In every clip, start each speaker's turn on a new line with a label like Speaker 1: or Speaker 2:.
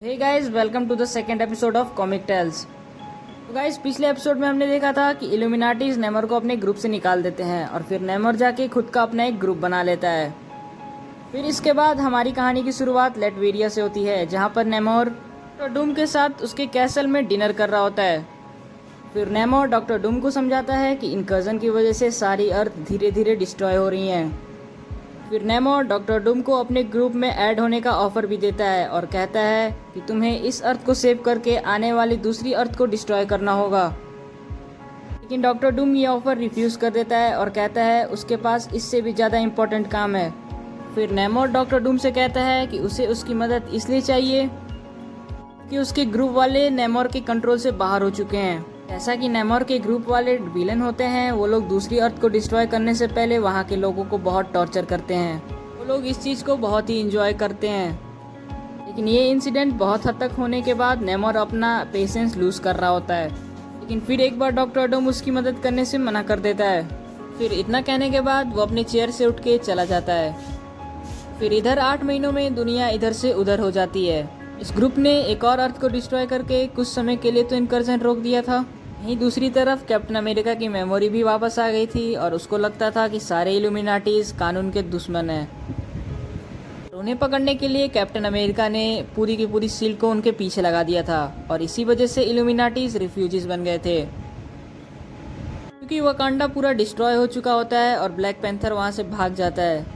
Speaker 1: Hey guys, welcome to the second episode of comic tales. तो guys, पिछले episode में हमने देखा था कि इल्यूमिनाटीज नेमर को अपने ग्रुप से निकाल देते हैं और फिर नेमर जाके खुद का अपना एक ग्रुप बना लेता है। फिर इसके बाद हमारी कहानी की शुरुआत लेटवेरिया से होती है, जहाँ पर नेमर डॉक्टर डूम के साथ उसके कैसल में डिनर कर रहा होता है। फिर नेमर डॉक्टर डूम को समझाता है कि इनकर्जन की वजह से सारी अर्थ धीरे धीरे डिस्ट्रॉय हो रही हैं। फिर नेमो डॉक्टर डूम को अपने ग्रुप में ऐड होने का ऑफर भी देता है और कहता है कि तुम्हें इस अर्थ को सेव करके आने वाली दूसरी अर्थ को डिस्ट्रॉय करना होगा। लेकिन डॉक्टर डूम ये ऑफर रिफ्यूज कर देता है और कहता है उसके पास इससे भी ज़्यादा इम्पोर्टेंट काम है। फिर नेमो डॉक्टर डूम से कहता है कि उसे उसकी मदद इसलिए चाहिए कि उसके ग्रुप वाले नेमोर के कंट्रोल से बाहर हो चुके हैं। जैसा कि नेमोर के ग्रुप वाले विलन होते हैं, वो लोग दूसरी अर्थ को डिस्ट्रॉय करने से पहले वहाँ के लोगों को बहुत टॉर्चर करते हैं। वो लोग इस चीज़ को बहुत ही इंजॉय करते हैं। लेकिन ये इंसिडेंट बहुत हद तक होने के बाद नेमोर अपना पेशेंस लूज कर रहा होता है। लेकिन फिर एक बार डॉक्टर डूम उसकी मदद करने से मना कर देता है। फिर इतना कहने के बाद वो अपनी चेयर से उठ के चला जाता है। फिर इधर 8 महीनों में दुनिया इधर से उधर हो जाती है। इस ग्रुप ने एक और अर्थ को डिस्ट्रॉय करके कुछ समय के लिए तो इनकर्जन रोक दिया था। वहीं दूसरी तरफ कैप्टन अमेरिका की मेमोरी भी वापस आ गई थी और उसको लगता था कि सारे इल्यूमिनाटीज कानून के दुश्मन हैं। उन्हें पकड़ने के लिए कैप्टन अमेरिका ने पूरी की पूरी सील को उनके पीछे लगा दिया था और इसी वजह से इल्यूमिनाटीज रिफ्यूजीज बन गए थे। क्योंकि वकांडा पूरा डिस्ट्रॉय हो चुका होता है और ब्लैक पैंथर वहाँ से भाग जाता है।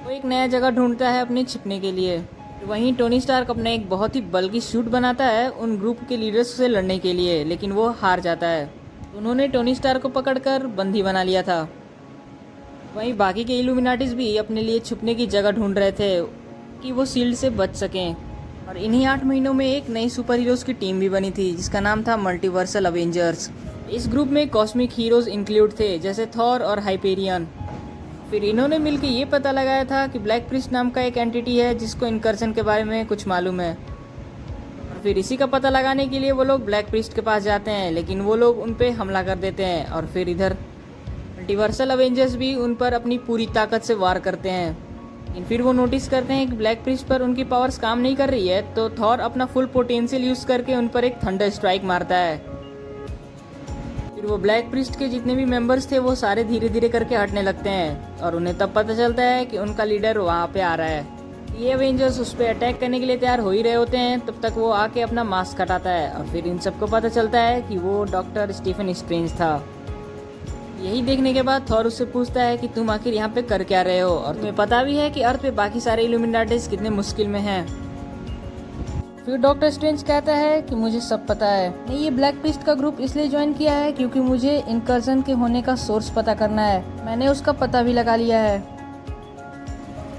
Speaker 1: वो एक नया जगह ढूंढता है अपने छिपने के लिए। वहीं टोनी स्टार्क अपना एक बहुत ही बल्कि सूट बनाता है उन ग्रुप के लीडर्स से लड़ने के लिए, लेकिन वो हार जाता है। उन्होंने टोनी स्टार्क को पकड़कर बंदी बना लिया था। वहीं बाकी के इल्यूमिनाटीज भी अपने लिए छुपने की जगह ढूंढ रहे थे कि वो शील्ड से बच सकें। और इन्हीं 8 महीनों में एक नई सुपर हीरोज़ की टीम भी बनी थी जिसका नाम था मल्टीवर्सल अवेंजर्स। इस ग्रुप में कॉस्मिक हीरोज़ इंक्लूड थे, जैसे थॉर और हाइपेरियन। फिर इन्होंने मिलकर ये पता लगाया था कि ब्लैक प्रिस्ट नाम का एक एंटिटी है जिसको इनकर्जन के बारे में कुछ मालूम है। और फिर इसी का पता लगाने के लिए वो लोग ब्लैक प्रिस्ट के पास जाते हैं, लेकिन वो लोग उन पे हमला कर देते हैं। और फिर इधर मल्टीवर्सल अवेंजर्स भी उन पर अपनी पूरी ताकत से वार करते हैं। लेकिन फिर वो नोटिस करते हैं कि ब्लैक प्रिस्ट पर उनकी पावर्स काम नहीं कर रही है, तो थॉर अपना फुल पोटेंशियल यूज़ करके उन पर एक थंडर स्ट्राइक मारता है। फिर वो ब्लैक प्रिस्ट के जितने भी मेंबर्स थे वो सारे धीरे धीरे करके हटने लगते हैं और उन्हें तब पता चलता है कि उनका लीडर वहाँ पे आ रहा है। ये अवेंजर्स उस पर अटैक करने के लिए तैयार हो ही रहे होते हैं, तब तक वो आके अपना मास्क हटाता है और फिर इन सबको पता चलता है कि वो डॉक्टर स्टीफन स्ट्रेंज था। यही देखने के बाद थॉर उससे पूछता है कि तुम आखिर यहाँ पे कर क्या रहे हो, और तुम्हें पता भी है कि अर्थ पे बाकी सारे इल्यूमिनाटीज कितने मुश्किल में हैं। फिर डॉक्टर स्ट्रेंज कहता है कि मुझे सब पता है। मैंने ये ब्लैक प्रिस्ट का ग्रुप इसलिए ज्वाइन किया है क्योंकि मुझे इनकर्जन के होने का सोर्स पता करना है। मैंने उसका पता भी लगा लिया है।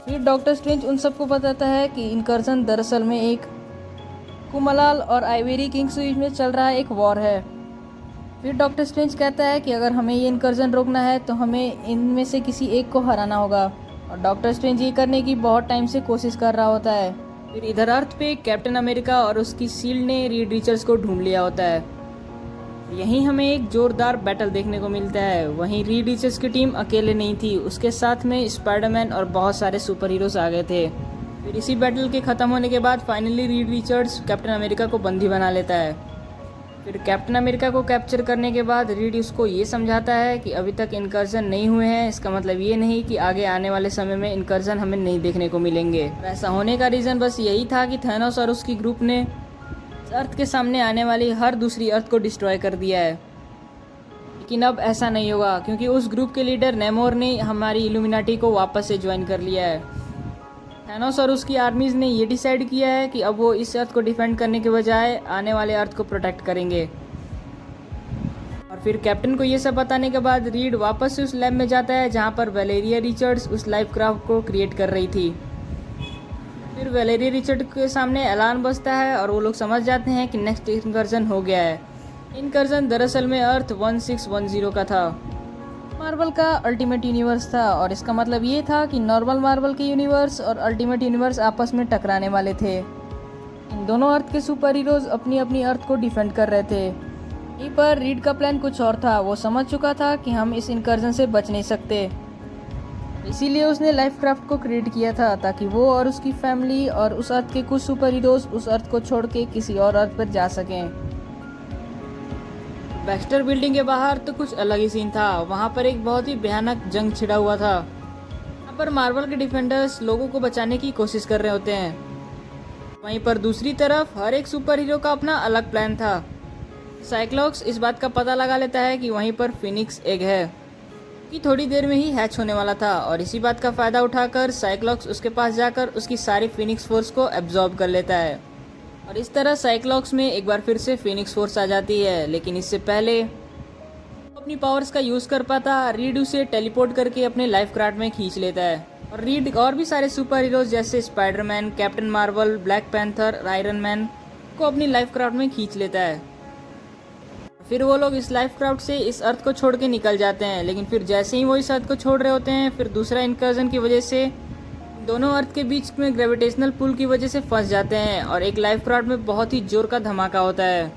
Speaker 1: फिर डॉक्टर स्ट्रेंज उन सबको बताता है कि इनकर्जन दरअसल में एक कुमलाल और आइवेरी किंग्स के बीच में चल रहा एक वॉर है। फिर डॉक्टर स्ट्रेंज कहता है कि अगर हमें ये इनकर्जन रोकना है तो हमें इनमें से किसी एक को हराना होगा, और डॉक्टर स्ट्रेंज ये करने की बहुत टाइम से कोशिश कर रहा होता है। फिर इधर अर्थ पे कैप्टन अमेरिका और उसकी शील्ड ने रीड रिचर्ड्स को ढूंढ लिया होता है। यहीं हमें एक जोरदार बैटल देखने को मिलता है। वहीं रीड रिचर्ड्स की टीम अकेले नहीं थी, उसके साथ में स्पाइडरमैन और बहुत सारे सुपर हीरोज आ गए थे। फिर इसी बैटल के ख़त्म होने के बाद finally Reed Richards captain America को बंदी बना लेता है। फिर कैप्टन अमेरिका को कैप्चर करने के बाद रीड उसको ये समझाता है कि अभी तक इनकर्जन नहीं हुए हैं, इसका मतलब ये नहीं कि आगे आने वाले समय में इनकर्जन हमें नहीं देखने को मिलेंगे। ऐसा होने का रीज़न बस यही था कि थैनोस और उसकी ग्रुप ने अर्थ के सामने आने वाली हर दूसरी अर्थ को डिस्ट्रॉय कर दिया है। लेकिन अब ऐसा नहीं होगा, क्योंकि उस ग्रुप के लीडर नेमोर ने हमारी इल्यूमिनाटी को वापस से ज्वाइन कर लिया है। थैनोस और उसकी आर्मीज़ ने ये डिसाइड किया है कि अब वो इस अर्थ को डिफेंड करने के बजाय आने वाले अर्थ को प्रोटेक्ट करेंगे। और फिर कैप्टन को ये सब बताने के बाद रीड वापस से उस लैब में जाता है जहाँ पर वैलेरिया रिचर्ड्स उस लाइफ क्राफ्ट को क्रिएट कर रही थी। फिर वैलेरिया रिचर्ड के सामने अलार्म बजता है और वो लोग समझ जाते हैं कि नेक्स्ट इनकर्जन हो गया है। इनकर्जन दरअसल में अर्थ 1610 का था। मार्वल का अल्टीमेट यूनिवर्स था, और इसका मतलब ये था कि नॉर्मल मार्वल के यूनिवर्स और अल्टीमेट यूनिवर्स आपस में टकराने वाले थे। इन दोनों अर्थ के सुपर हीरोज अपनी अपनी अर्थ को डिफेंड कर रहे थे। यहीं पर रीड का प्लान कुछ और था। वो समझ चुका था कि हम इस इनकर्जन से बच नहीं सकते, इसीलिए उसने लाइफ क्राफ्ट को क्रिएट किया था ताकि वो और उसकी फैमिली और उस अर्थ के कुछ सुपर हीरोज उस अर्थ को छोड़ के किसी और अर्थ पर जा सकें। बैक्स्टर बिल्डिंग के बाहर तो कुछ अलग ही सीन था। वहाँ पर एक बहुत ही भयानक जंग छिड़ा हुआ था। यहाँ पर मार्वल के डिफेंडर्स लोगों को बचाने की कोशिश कर रहे होते हैं। वहीं पर दूसरी तरफ हर एक सुपर हीरो का अपना अलग प्लान था। साइक्लॉप्स इस बात का पता लगा लेता है कि वहीं पर फिनिक्स एग है कि थोड़ी देर में ही हैच होने वाला था, और इसी बात का फ़ायदा उठाकर साइक्लॉप्स उसके पास जाकर उसकी सारी फिनिक्स फोर्स को एब्जॉर्ब कर लेता है। और इस तरह साइक्लॉप्स में एक बार फिर से फिनिक्स फोर्स आ जाती है। लेकिन इससे पहले अपनी पावर्स का यूज़ कर पाता, रीड उसे टेलीपोर्ट करके अपने लाइफ क्राफ्ट में खींच लेता है। और रीड और भी सारे सुपर हीरोज जैसे Spiderman, captain Marvel, black panther, iron man को अपनी लाइफ क्राफ्ट में खींच लेता है। फिर वो लोग इस लाइफ क्राफ्ट से इस अर्थ को छोड़ के निकल जाते हैं। लेकिन फिर जैसे ही वो इस अर्थ को छोड़ रहे होते हैं, फिर दूसरा इनकर्जन की वजह से दोनों अर्थ के बीच में ग्रेविटेशनल पुल की वजह से फंस जाते हैं और एक लाइफ क्राफ्ट में बहुत ही जोर का धमाका होता है।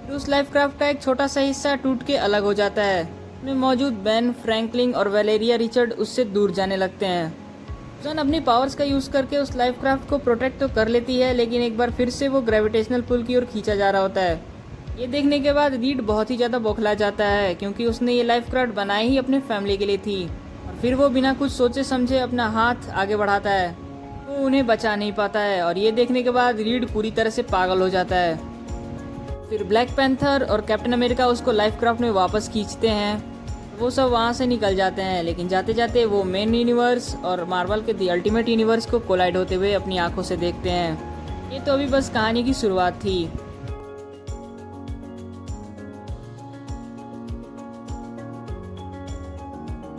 Speaker 1: फिर उस लाइफ क्राफ्ट का एक छोटा सा हिस्सा टूट के अलग हो जाता है। उसमें मौजूद बेन, फ्रैंकलिन और वैलेरिया रिचर्ड उससे दूर जाने लगते हैं। जन अपनी पावर्स का यूज़ करके उस लाइफ क्राफ्ट को प्रोटेक्ट तो कर लेती है, लेकिन एक बार फिर से वो ग्रेविटेशनल पुल की ओर खींचा जा रहा होता है। ये देखने के बाद रीड बहुत ही ज़्यादा बौखला जाता है, क्योंकि उसने ये लाइफ क्राफ्ट बनाई ही अपने फैमिली के लिए थी। और फिर वो बिना कुछ सोचे समझे अपना हाथ आगे बढ़ाता है, वो उन्हें बचा नहीं पाता है। और ये देखने के बाद रीड पूरी तरह से पागल हो जाता है। फिर ब्लैक पैंथर और कैप्टन अमेरिका उसको लाइफ क्राफ्ट में वापस खींचते हैं। वो सब वहाँ से निकल जाते हैं, लेकिन जाते जाते वो मेन यूनिवर्स और मार्वल के दी अल्टीमेट यूनिवर्स को कोलाइड होते हुए अपनी आंखों से देखते हैं। ये तो अभी बस कहानी की शुरुआत थी।